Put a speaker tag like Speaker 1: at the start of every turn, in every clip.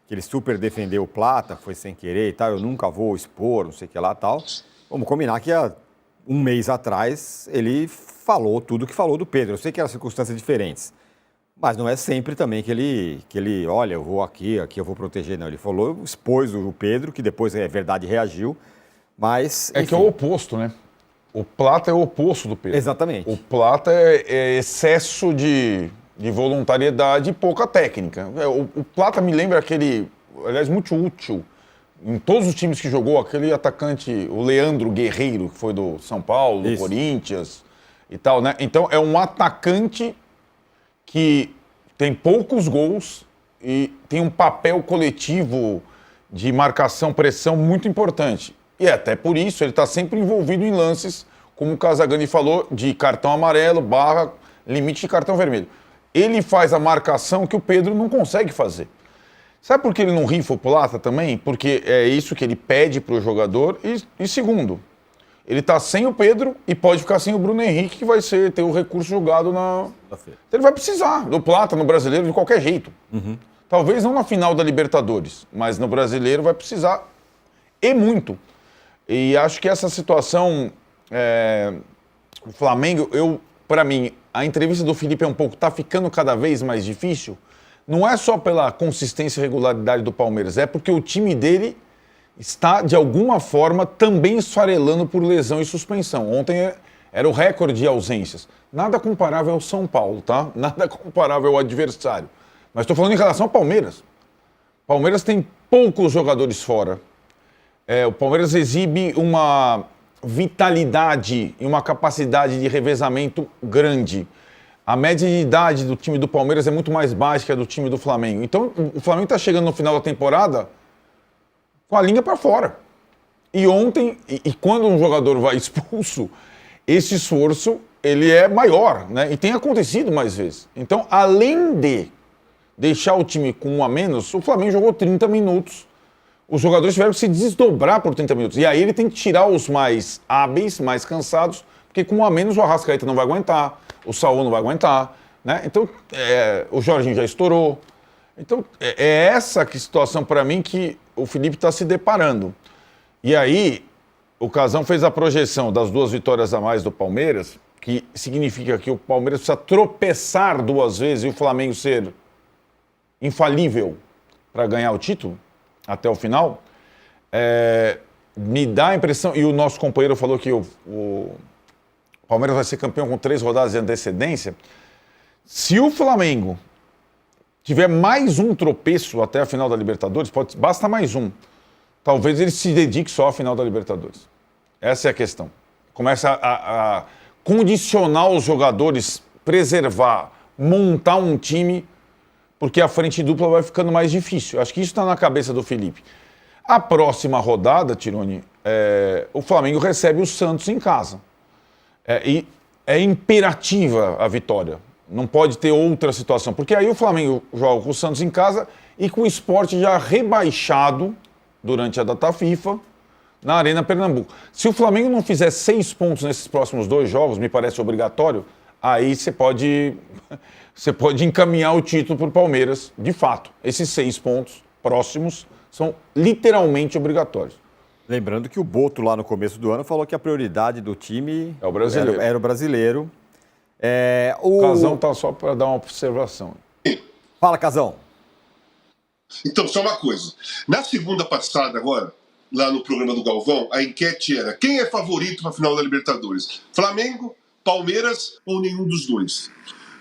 Speaker 1: que ele super defendeu o Plata, foi sem querer e tal, eu nunca vou expor, não sei o que lá e tal. Vamos combinar que há um mês atrás ele falou tudo o que falou do Pedro. Eu sei que eram circunstâncias diferentes, mas não é sempre também que ele olha, eu vou aqui eu vou proteger. Não, ele falou, expôs o Pedro, que depois, é verdade, reagiu, mas...
Speaker 2: É
Speaker 1: enfim.
Speaker 2: que é o oposto, né? O Plata é o oposto do Pedro.
Speaker 1: Exatamente.
Speaker 2: O Plata é excesso de voluntariedade e pouca técnica. O Plata me lembra aquele, aliás, muito útil, em todos os times que jogou, aquele atacante, o Leandro Guerreiro, que foi do São Paulo, do Corinthians e tal, né? Então, é um atacante que tem poucos gols e tem um papel coletivo de marcação, pressão muito importante. E até por isso ele está sempre envolvido em lances, como o Casagrande falou, de cartão amarelo, limite de cartão vermelho. Ele faz a marcação que o Pedro não consegue fazer. Sabe por que ele não rifa o Plata também? Porque é isso que ele pede para o jogador. E segundo, ele está sem o Pedro e pode ficar sem o Bruno Henrique, que vai ter o recurso julgado na... Então ele vai precisar do Plata no Brasileiro de qualquer jeito. Talvez não na final da Libertadores, mas no Brasileiro vai precisar e muito. E acho que essa situação, o Flamengo, para mim, a entrevista do Felipe tá ficando cada vez mais difícil. Não é só pela consistência e regularidade do Palmeiras, é porque o time dele está, de alguma forma, também esfarelando por lesão e suspensão. Ontem era o recorde de ausências. Nada comparável ao São Paulo, tá? Nada comparável ao adversário. Mas estou falando em relação ao Palmeiras. O Palmeiras tem poucos jogadores fora. O Palmeiras exibe uma vitalidade e uma capacidade de revezamento grande. A média de idade do time do Palmeiras é muito mais baixa que a do time do Flamengo. Então, o Flamengo está chegando no final da temporada com a linha para fora. E ontem, e quando um jogador vai expulso, esse esforço ele é maior, né? E tem acontecido mais vezes. Então, além de deixar o time com um a menos, o Flamengo jogou 30 minutos. Os jogadores tiveram que se desdobrar por 30 minutos. E aí ele tem que tirar os mais hábeis, mais cansados, porque com um a menos o Arrascaeta não vai aguentar, o Saúl não vai aguentar, né? Então, o Jorginho já estourou. Então, é essa situação para mim que o Felipe está se deparando. E aí, o Casão fez a projeção das 2 vitórias a mais do Palmeiras, que significa que o Palmeiras precisa tropeçar 2 vezes e o Flamengo ser infalível para ganhar o título até o final. Me dá a impressão, e o nosso companheiro falou que o Palmeiras vai ser campeão com 3 rodadas de antecedência. Se o Flamengo tiver mais um tropeço até a final da Libertadores, basta mais um. Talvez ele se dedique só à final da Libertadores. Essa é a questão. Começa a condicionar os jogadores, preservar, montar um time, porque a frente dupla vai ficando mais difícil. Acho que isso está na cabeça do Felipe. A próxima rodada, Tironi, o Flamengo recebe o Santos em casa. E é imperativa a vitória. Não pode ter outra situação. Porque aí o Flamengo joga com o Santos em casa e com o Sport já rebaixado durante a data FIFA na Arena Pernambuco. Se o Flamengo não fizer 6 pontos nesses próximos 2 jogos, me parece obrigatório, aí você pode encaminhar o título para o Palmeiras, de fato. Esses 6 pontos próximos são literalmente obrigatórios.
Speaker 1: Lembrando que o Boto, lá no começo do ano, falou que a prioridade do time
Speaker 2: é o brasileiro.
Speaker 1: Era o brasileiro.
Speaker 2: O Casão está só para dar uma observação.
Speaker 1: Fala, Casão.
Speaker 3: Então, só uma coisa. Na segunda passada agora, lá no programa do Galvão, a enquete era: quem é favorito para a final da Libertadores? Flamengo, Palmeiras ou nenhum dos dois?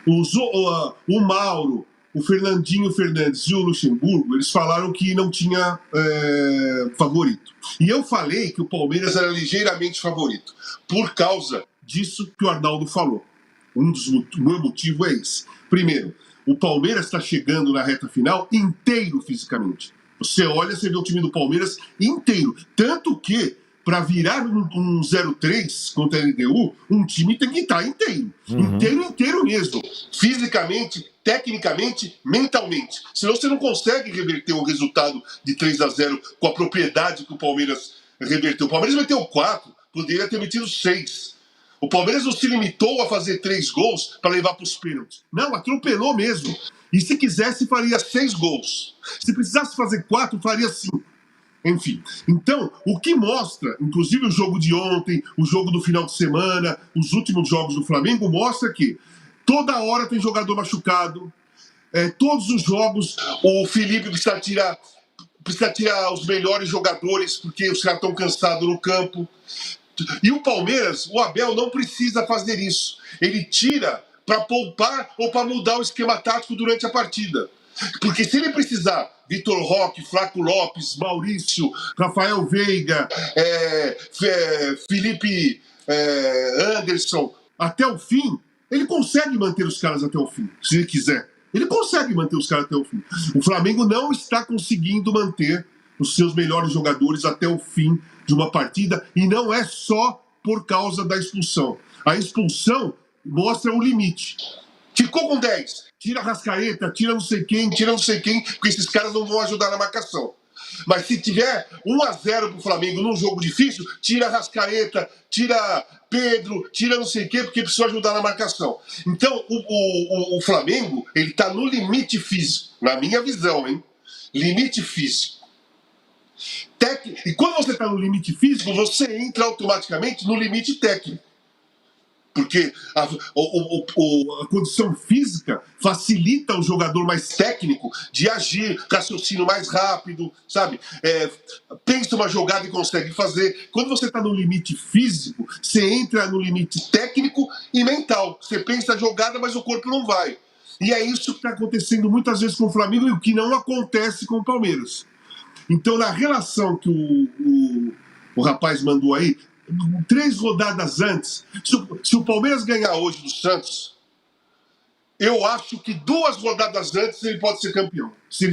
Speaker 3: O Mauro, o Fernandinho Fernandes e o Luxemburgo, eles falaram que não tinha favorito. E eu falei que o Palmeiras era ligeiramente favorito, por causa disso que o Arnaldo falou. O meu motivo é esse. Primeiro, o Palmeiras está chegando na reta final inteiro fisicamente. Você olha, você vê o time do Palmeiras inteiro. Tanto que, para virar um 0-3 contra a LDU, um time tem que estar inteiro. Inteiro mesmo. Fisicamente, tecnicamente, mentalmente. Senão você não consegue reverter um resultado de 3-0 com a propriedade que o Palmeiras reverteu. O Palmeiras meteu 4, poderia ter metido 6. O Palmeiras não se limitou a fazer 3 gols para levar para os pênaltis. Não, atropelou mesmo. E se quisesse, faria 6 gols. Se precisasse fazer 4, faria 5. Enfim, então, o que mostra, inclusive o jogo de ontem, o jogo do final de semana, os últimos jogos do Flamengo, mostra que toda hora tem jogador machucado, todos os jogos o Felipe precisa tirar os melhores jogadores, porque os caras estão cansados no campo. E o Palmeiras, o Abel não precisa fazer isso. Ele tira para poupar ou para mudar o esquema tático durante a partida. Porque se ele precisar, Vitor Roque, Flaco Lopes, Maurício, Rafael Veiga, Felipe Anderson, até o fim, ele consegue manter os caras até o fim, se ele quiser. Ele consegue manter os caras até o fim. O Flamengo não está conseguindo manter os seus melhores jogadores até o fim de uma partida, e não é só por causa da expulsão. A expulsão mostra o limite. Ficou com 10. Tira a Rascaeta, tira não sei quem, porque esses caras não vão ajudar na marcação. Mas se tiver 1-0 pro Flamengo num jogo difícil, tira a Rascaeta, tira Pedro, tira não sei quem, porque precisa ajudar na marcação. Então, o Flamengo, ele tá no limite físico, na minha visão, hein? Limite físico. E quando você está no limite físico, você entra automaticamente no limite técnico. Porque a condição física facilita o jogador mais técnico de agir, raciocínio mais rápido, sabe? Pensa uma jogada e consegue fazer. Quando você está no limite físico, você entra no limite técnico e mental. Você pensa a jogada, mas o corpo não vai. E é isso que está acontecendo muitas vezes com o Flamengo e o que não acontece com o Palmeiras. Então, na relação que o rapaz mandou aí, 3 rodadas antes, se o Palmeiras ganhar hoje do Santos, eu acho que 2 rodadas antes ele pode ser campeão. Se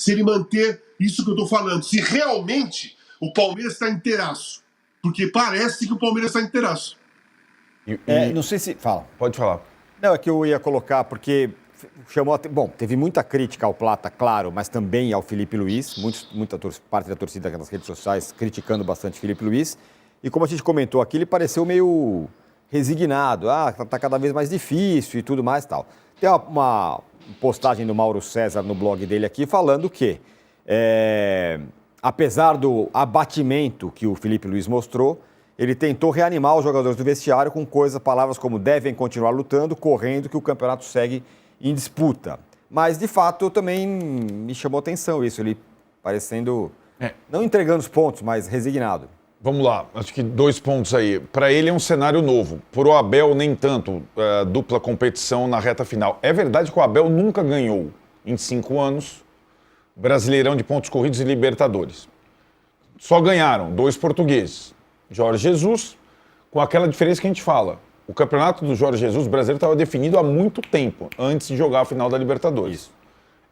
Speaker 3: ele manter isso que eu estou falando. Se realmente o Palmeiras está inteiraço. Porque parece que o Palmeiras está inteiraço.
Speaker 1: Não sei se... Fala.
Speaker 2: Pode falar.
Speaker 1: Não, é que eu ia colocar, porque bom, teve muita crítica ao Plata, claro, mas também ao Felipe Luiz, muita parte da torcida nas redes sociais criticando bastante o Felipe Luiz, e como a gente comentou aqui, ele pareceu meio resignado, tá cada vez mais difícil e tudo mais e tal. Tem uma postagem do Mauro César no blog dele aqui falando que, apesar do abatimento que o Felipe Luiz mostrou, ele tentou reanimar os jogadores do vestiário com palavras como devem continuar lutando, correndo, que o campeonato segue em disputa. Mas, de fato, também me chamou atenção isso, ele parecendo, não entregando os pontos, mas resignado.
Speaker 2: Vamos lá, acho que 2 pontos aí. Para ele é um cenário novo, para o Abel nem tanto, dupla competição na reta final. É verdade que o Abel nunca ganhou, em 5 anos, Brasileirão de pontos corridos e Libertadores. Só ganharam 2 portugueses, Jorge Jesus, com aquela diferença que a gente fala. O campeonato do Jorge Jesus brasileiro estava definido há muito tempo, antes de jogar a final da Libertadores. Isso.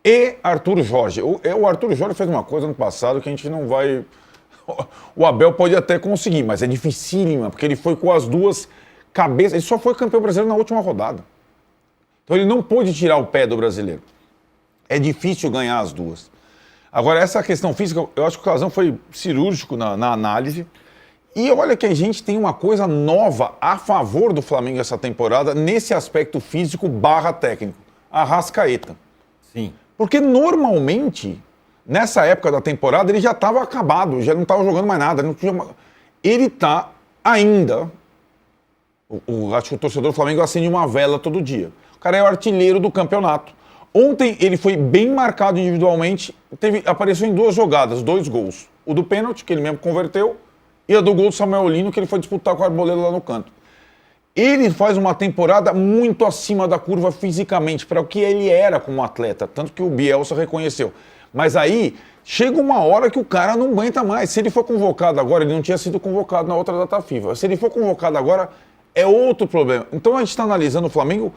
Speaker 2: E Arthur Jorge. O Arthur Jorge fez uma coisa no passado que a gente não vai... O Abel pode até conseguir, mas é dificílima, porque ele foi com as 2 cabeças. Ele só foi campeão brasileiro na última rodada. Então ele não pôde tirar o pé do brasileiro. É difícil ganhar as 2. Agora, essa questão física, eu acho que o Casão foi cirúrgico na análise. E olha que a gente tem uma coisa nova a favor do Flamengo essa temporada, nesse aspecto físico / técnico. A Arrascaeta.
Speaker 1: Sim. Porque
Speaker 2: normalmente, nessa época da temporada, ele já estava acabado, já não estava jogando mais nada. Ele está ainda... Acho que o torcedor do Flamengo acende uma vela todo dia. O cara é o artilheiro do campeonato. Ontem ele foi bem marcado individualmente, apareceu em 2 jogadas, 2 gols. O do pênalti, que ele mesmo converteu, e a do gol do Samuel Lino, que ele foi disputar com o Arboleda lá no canto. Ele faz uma temporada muito acima da curva fisicamente, para o que ele era como atleta, tanto que o Bielsa reconheceu. Mas aí, chega uma hora que o cara não aguenta mais. Se ele for convocado agora, ele não tinha sido convocado na outra data FIFA. Se ele for convocado agora, é outro problema. Então a gente está analisando o Flamengo,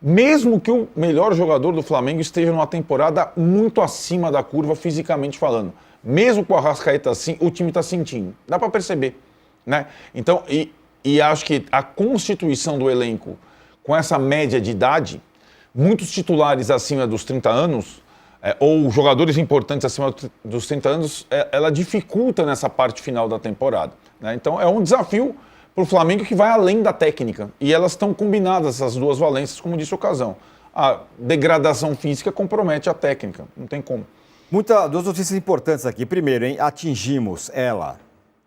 Speaker 2: mesmo que o melhor jogador do Flamengo esteja numa temporada muito acima da curva fisicamente falando. Mesmo com o Arrascaeta assim, o time está sentindo. Dá para perceber, né? Então, e acho que a constituição do elenco, com essa média de idade, muitos titulares acima dos 30 anos, ou jogadores importantes acima dos 30 anos, ela dificulta nessa parte final da temporada, né? Então, é um desafio para o Flamengo que vai além da técnica. E elas estão combinadas, essas 2 valências, como disse o Casão. a degradação física compromete a técnica. Não tem como.
Speaker 1: Duas notícias importantes aqui. Primeiro, hein, atingimos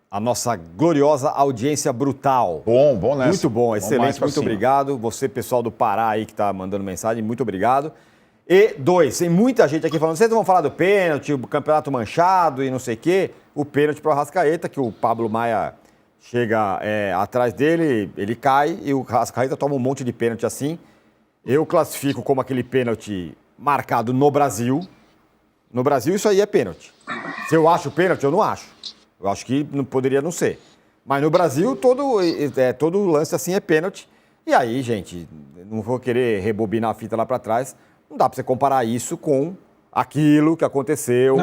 Speaker 1: a nossa gloriosa audiência brutal.
Speaker 2: Bom nessa.
Speaker 1: Muito bom, excelente, muito obrigado. Você, pessoal do Pará aí que está mandando mensagem, muito obrigado. E dois, tem muita gente aqui falando, vocês não vão falar do pênalti, o campeonato manchado e não sei o quê. O pênalti para o Arrascaeta, que o Pablo Maia chega atrás dele, ele cai e o Arrascaeta toma um monte de pênalti assim. Eu classifico como aquele pênalti marcado no Brasil. No Brasil isso aí é pênalti. Se eu acho pênalti, eu não acho. Eu acho que não poderia não ser. Mas no Brasil, todo lance assim é pênalti. E aí, gente, não vou querer rebobinar a fita lá para trás. Não dá para você comparar isso com aquilo que aconteceu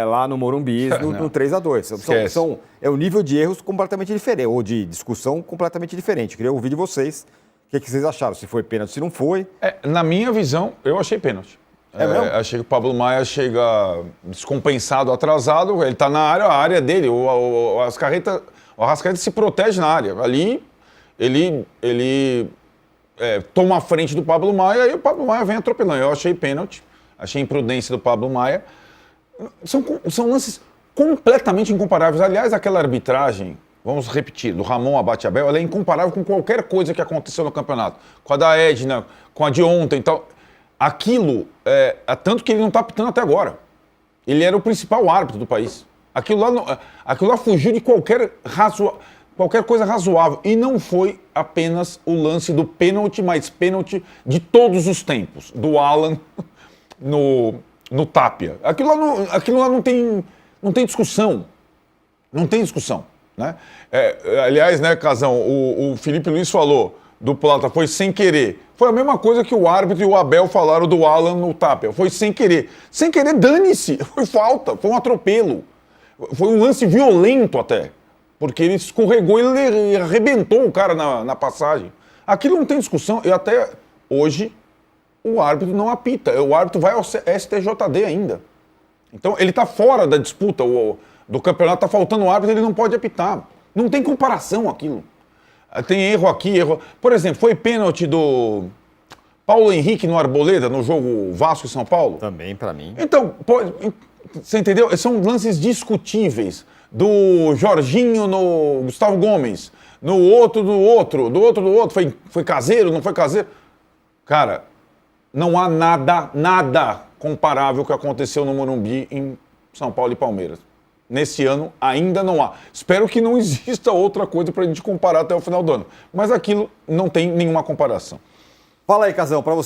Speaker 1: lá no Morumbi, no 3-2. É um nível de erros completamente diferente, ou de discussão completamente diferente. Queria ouvir de vocês o que vocês acharam, se foi pênalti, se não foi.
Speaker 2: Na minha visão, eu achei pênalti. Achei que o Pablo Maia chega descompensado, atrasado, ele está na área, a área dele, o Arrascaeta se protege na área. Ali, ele toma a frente do Pablo Maia e o Pablo Maia vem atropelando. Eu achei pênalti, achei imprudência do Pablo Maia. São lances completamente incomparáveis. Aliás, aquela arbitragem, vamos repetir, do Ramon Abate-Abel, ela é incomparável com qualquer coisa que aconteceu no campeonato. Com a da Edna, com a de ontem e tal. Aquilo, tanto que ele não está apitando até agora. Ele era o principal árbitro do país. Aquilo lá fugiu de qualquer coisa razoável. E não foi apenas o lance do pênalti, mas pênalti de todos os tempos. Do Alan no Tapia. Aquilo lá não tem discussão. Não tem discussão. Né? Aliás, né, Casão, o Felipe Luiz falou do Plata, foi sem querer. Foi a mesma coisa que o árbitro e o Abel falaram do Alan no Tapia. Foi sem querer. Sem querer, dane-se. Foi falta, foi um atropelo. Foi um lance violento até. Porque ele escorregou e ele arrebentou o cara na passagem. Aquilo não tem discussão. E até hoje, o árbitro não apita. O árbitro vai ao STJD ainda. Então, ele está fora da disputa do campeonato. Está faltando o árbitro, ele não pode apitar. Não tem comparação aquilo. Tem erro aqui, erro... Por exemplo, foi pênalti do Paulo Henrique no Arboleda, no jogo Vasco e São Paulo?
Speaker 1: Também, para mim.
Speaker 2: Então, você entendeu? São lances discutíveis. Do Jorginho no Gustavo Gomes, no outro do outro. Foi caseiro, não foi caseiro? Cara, não há nada comparável que aconteceu no Morumbi em São Paulo e Palmeiras. Nesse ano ainda não há. Espero que não exista outra coisa para a gente comparar até o final do ano. Mas aquilo não tem nenhuma comparação.
Speaker 1: Fala aí, Casão, para você.